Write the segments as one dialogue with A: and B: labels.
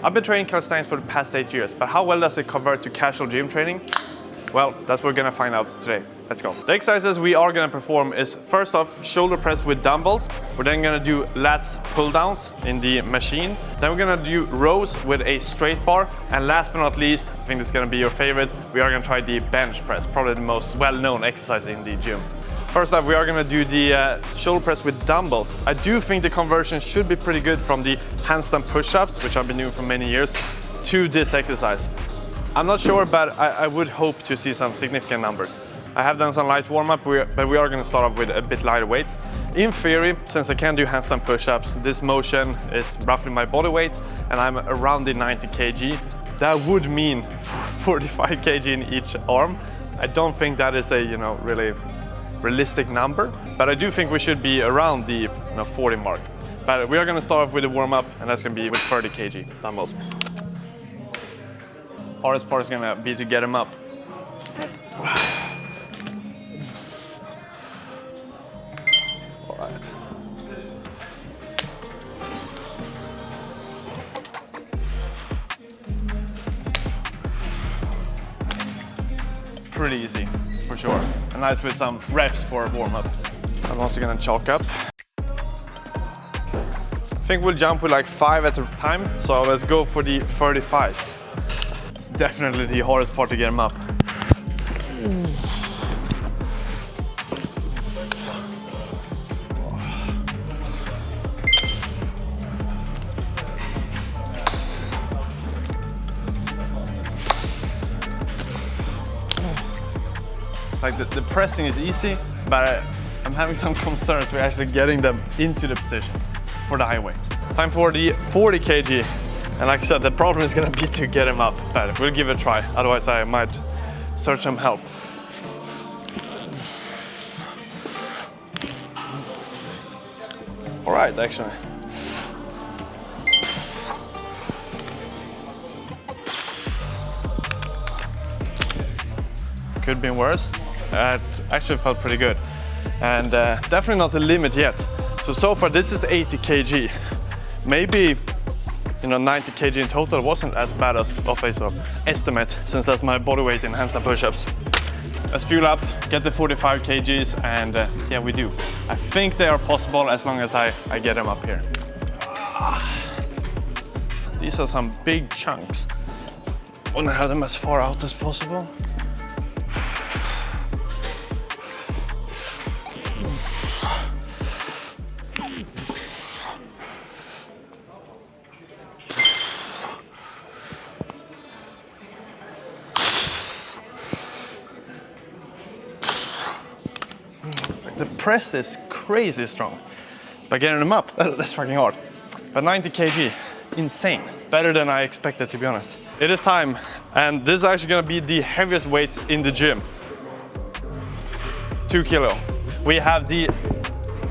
A: I've been training calisthenics for the past 8 years, but how well does it convert to casual gym training? Well, that's what we're gonna find out today. Let's go. The exercises we are gonna perform is, first off, shoulder press with dumbbells. We're then gonna do lats pull downs in the machine. Then we're gonna do rows with a straight bar. And last but not least, I think this is gonna be your favorite, we are gonna try the bench press, probably the most well-known exercise in the gym. First off, we are gonna do the shoulder press with dumbbells. I do think the conversion should be pretty good from the handstand push-ups, which I've been doing for many years, to this exercise. I'm not sure, but I would hope to see some significant numbers. I have done some light warm-up, but we are going to start off with a bit lighter weights. In theory, since I can do handstand push-ups, this motion is roughly my body weight, and I'm around the 90 kg. That would mean 45 kg in each arm. I don't think that is a really realistic number, but I do think we should be around the 40 mark. But we are going to start off with a warm-up, and that's going to be with 30 kg dumbbells. Hardest part is going to be to get them up. All right. Pretty easy, for sure. And nice with some reps for a warm-up. I'm also going to chalk up. I think we'll jump with like 5 at a time, so let's go for the 35s. It's definitely the hardest part to get them up. Like the pressing is easy, but I'm having some concerns with actually getting them into the position for the high weights. Time for the 40 kg. And like I said, the problem is gonna be to get them up, but we'll give it a try. Otherwise I might search some help. All right, actually. Could have been worse. It actually felt pretty good. And definitely not the limit yet. So far this is 80 kg. Maybe 90 kg in total wasn't as bad as of a sort of estimate, since that's my body weight in handstand push-ups. Let's fuel up, get the 45 kgs and see how we do. I think they are possible as long as I get them up here. These are some big chunks. I want to have them as far out as possible. The press is crazy strong, but getting them up, that's fucking hard. But 90 kg, insane. Better than I expected, to be honest. It is time, and this is actually gonna be the heaviest weights in the gym. 2 kilo. We have the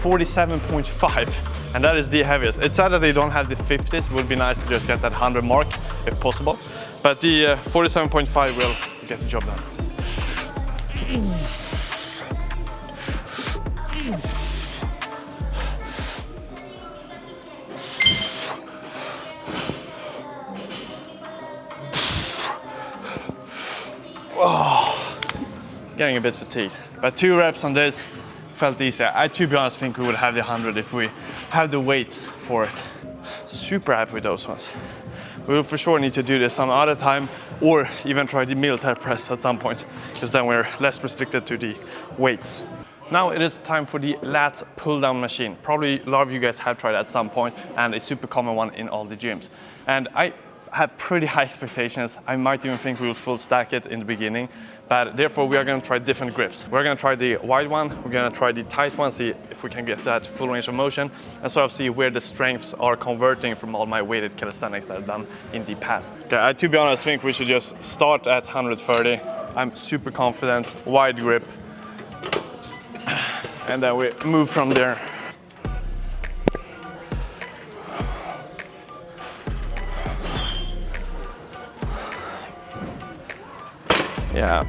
A: 47.5, and that is the heaviest. It's sad that they don't have the 50s. It would be nice to just get that 100 mark, if possible. But the 47.5 will get the job done. Oh, getting a bit fatigued, but 2 reps on this felt easier. I, to be honest, think we would have the 100 if we have the weights for it. Super happy with those ones. We will for sure need to do this some other time, or even try the military press at some point, because then we're less restricted to the weights. Now it is time for the lat pull down machine. Probably a lot of you guys have tried at some point, and a super common one in all the gyms. And I have pretty high expectations. I might even think we will full stack it in the beginning, but therefore we are going to try different grips. We're going to try the wide one, we're going to try the tight one, see if we can get that full range of motion, and sort of see where the strengths are converting from all my weighted calisthenics that I've done in the past. Okay, I, to be honest, think we should just start at 130. I'm super confident, wide grip, and then we move from there. Yeah,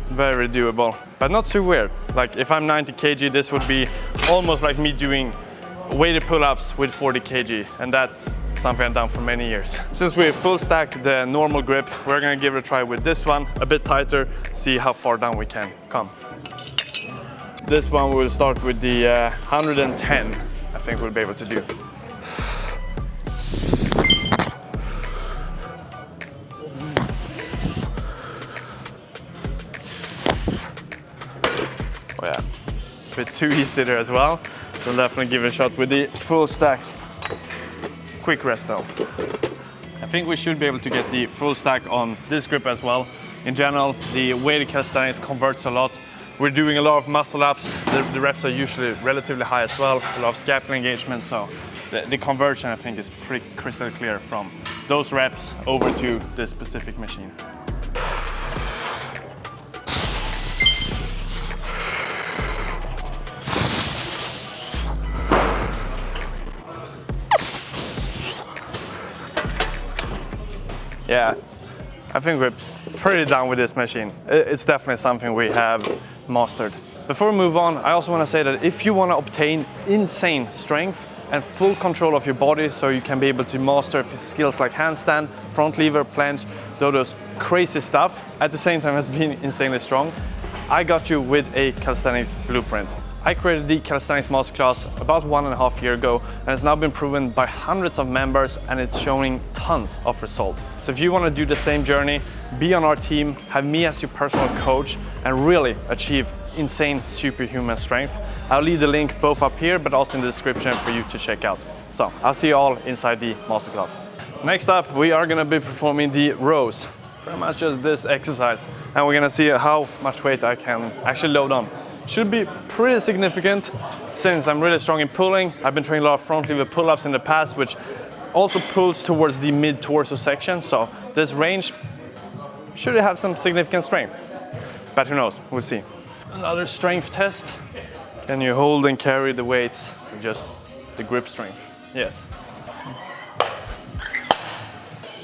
A: very doable, but not too weird. Like if I'm 90 kg, this would be almost like me doing weighted pull-ups with 40 kg, and that's something I've done for many years. Since we full stacked the normal grip, we're gonna give it a try with this one, a bit tighter, see how far down we can come. This one we'll start with the 110, I think we'll be able to do. Oh yeah, a bit too easy there as well. So we'll definitely give it a shot with the full stack. Quick rest though. I think we should be able to get the full stack on this grip as well. In general, the weighted calisthenics converts a lot. We're doing a lot of muscle ups. The reps are usually relatively high as well. A lot of scapular engagement. So the conversion, I think, is pretty crystal clear from those reps over to this specific machine. Yeah, I think we're pretty done with this machine. It's definitely something we have mastered. Before we move on, I also want to say that if you want to obtain insane strength and full control of your body so you can be able to master skills like handstand, front lever, planche, those crazy stuff, at the same time as being insanely strong, I got you with a calisthenics blueprint. I created the Calisthenics Masterclass about 1.5 years ago, and it's now been proven by hundreds of members, and it's showing tons of results. So if you want to do the same journey, be on our team, have me as your personal coach, and really achieve insane superhuman strength, I'll leave the link both up here, but also in the description for you to check out. So I'll see you all inside the Masterclass. Next up, we are going to be performing the rows. Pretty much just this exercise. And we're going to see how much weight I can actually load on. Should be pretty significant since I'm really strong in pulling. I've been training a lot of front lever pull-ups in the past, which also pulls towards the mid-torso section. So this range should have some significant strength. But who knows, we'll see. Another strength test. Can you hold and carry the weights with just the grip strength? Yes.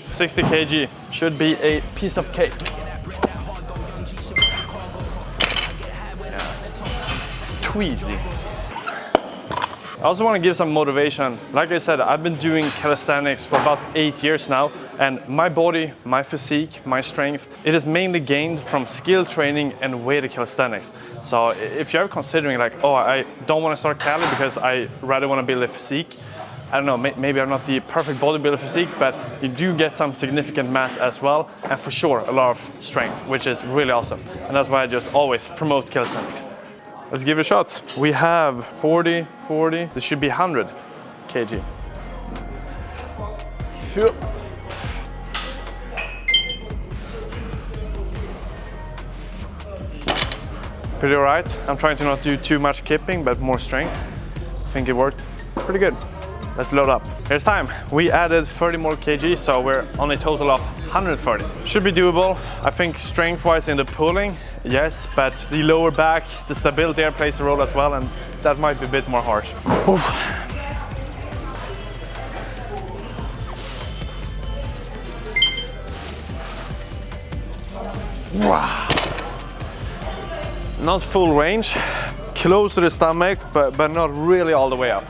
A: 60 kg should be a piece of cake. Easy. I also want to give some motivation. Like I said, I've been doing calisthenics for about 8 years now, and my body, my physique, my strength, it is mainly gained from skill training and weighted calisthenics. So if you're considering like, oh, I don't want to start Cali because I rather want to build a physique, I don't know, maybe I'm not the perfect bodybuilder physique, but you do get some significant mass as well, and for sure a lot of strength, which is really awesome. And that's why I just always promote calisthenics. Let's give it a shot. We have 40, 40, this should be 100 kg. Pretty alright. I'm trying to not do too much kipping, but more strength. I think it worked pretty good. Let's load up. Here's time. We added 30 more kg, so we're on a total of 130. Should be doable. I think strength-wise in the pulling, yes, but the lower back, the stability there plays a role as well, and that might be a bit more harsh. Wow. Not full range, close to the stomach, but not really all the way up.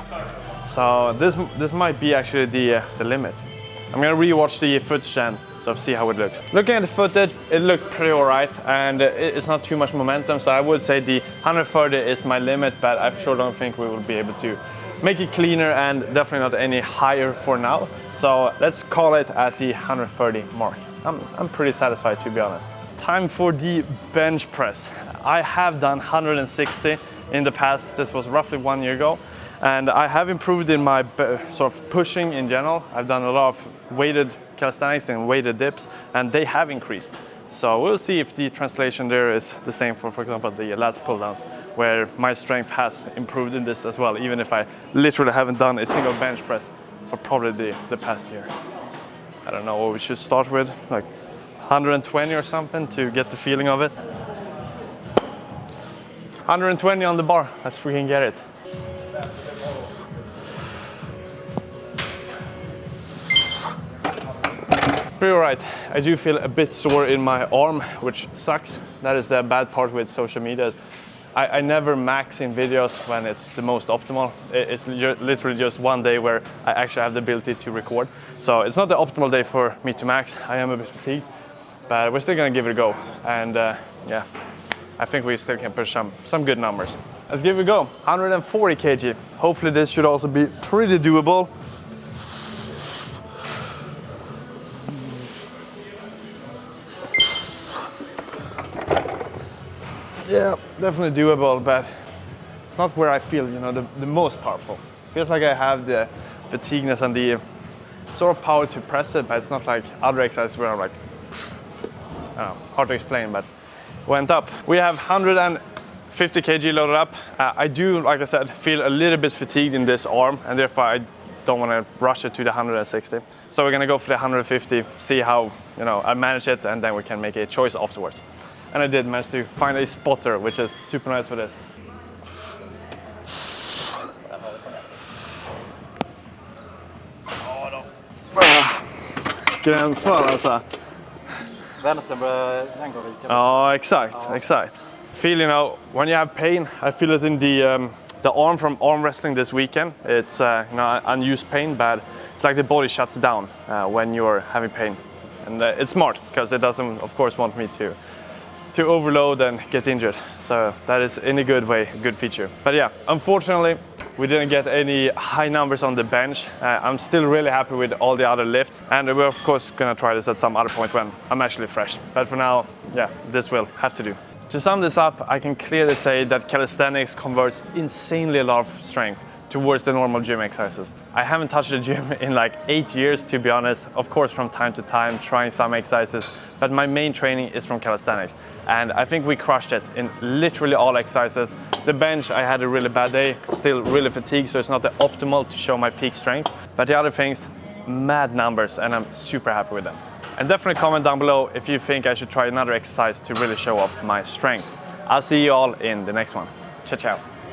A: So this might be actually the limit. I'm gonna rewatch the footage and sort of see how it looks. Looking at the footage, it looked pretty alright, and it's not too much momentum, so I would say the 130 is my limit, but I sure don't think we will be able to make it cleaner and definitely not any higher for now. So let's call it at the 130 mark. I'm pretty satisfied, to be honest. Time for the bench press. I have done 160 in the past. This was roughly 1 year ago. And I have improved in my sort of pushing in general. I've done a lot of weighted calisthenics and weighted dips, and they have increased. So we'll see if the translation there is the same for example, the lats pull downs, where my strength has improved in this as well, even if I literally haven't done a single bench press for probably the past year. I don't know what we should start with, like 120 or something to get the feeling of it. 120 on the bar, let's freaking get it. Pretty alright. I do feel a bit sore in my arm, which sucks. That is the bad part with social media. I never max in videos when it's the most optimal. It's literally just one day where I actually have the ability to record. So it's not the optimal day for me to max. I am a bit fatigued, but we're still gonna give it a go. And yeah, I think we still can push some good numbers. Let's give it a go. 140 kg. Hopefully this should also be pretty doable. Yeah, definitely doable, but it's not where I feel, you know, the most powerful. Feels like I have the fatigueness and the sort of power to press it, but it's not like other exercises where I'm like, I don't know, hard to explain, but went up. We have 150 kg loaded up. I do, like I said, feel a little bit fatigued in this arm, and therefore I don't want to rush it to the 160. So we're gonna go for the 150, see how, you know, I manage it, and then we can make a choice afterwards. And I did manage to find a spotter, which is super nice for this. Gränsfall alltså. Ja, exakt. Feel, you know, when you have pain, I feel it in the arm from arm wrestling this weekend. It's you know, unused pain, but it's like the body shuts down when you're having pain. And it's smart, because it doesn't, of course, want me to overload and get injured. So that is in a good way, a good feature. But yeah, unfortunately, we didn't get any high numbers on the bench. I'm still really happy with all the other lifts. And we're of course gonna try this at some other point when I'm actually fresh. But for now, yeah, this will have to do. To sum this up, I can clearly say that calisthenics converts insanely a lot of strength towards the normal gym exercises. I haven't touched the gym in like 8 years, to be honest. Of course, from time to time, trying some exercises, but my main training is from calisthenics. And I think we crushed it in literally all exercises. The bench, I had a really bad day, still really fatigued, so it's not the optimal to show my peak strength. But the other things, mad numbers, and I'm super happy with them. And definitely comment down below if you think I should try another exercise to really show off my strength. I'll see you all in the next one. Ciao, ciao.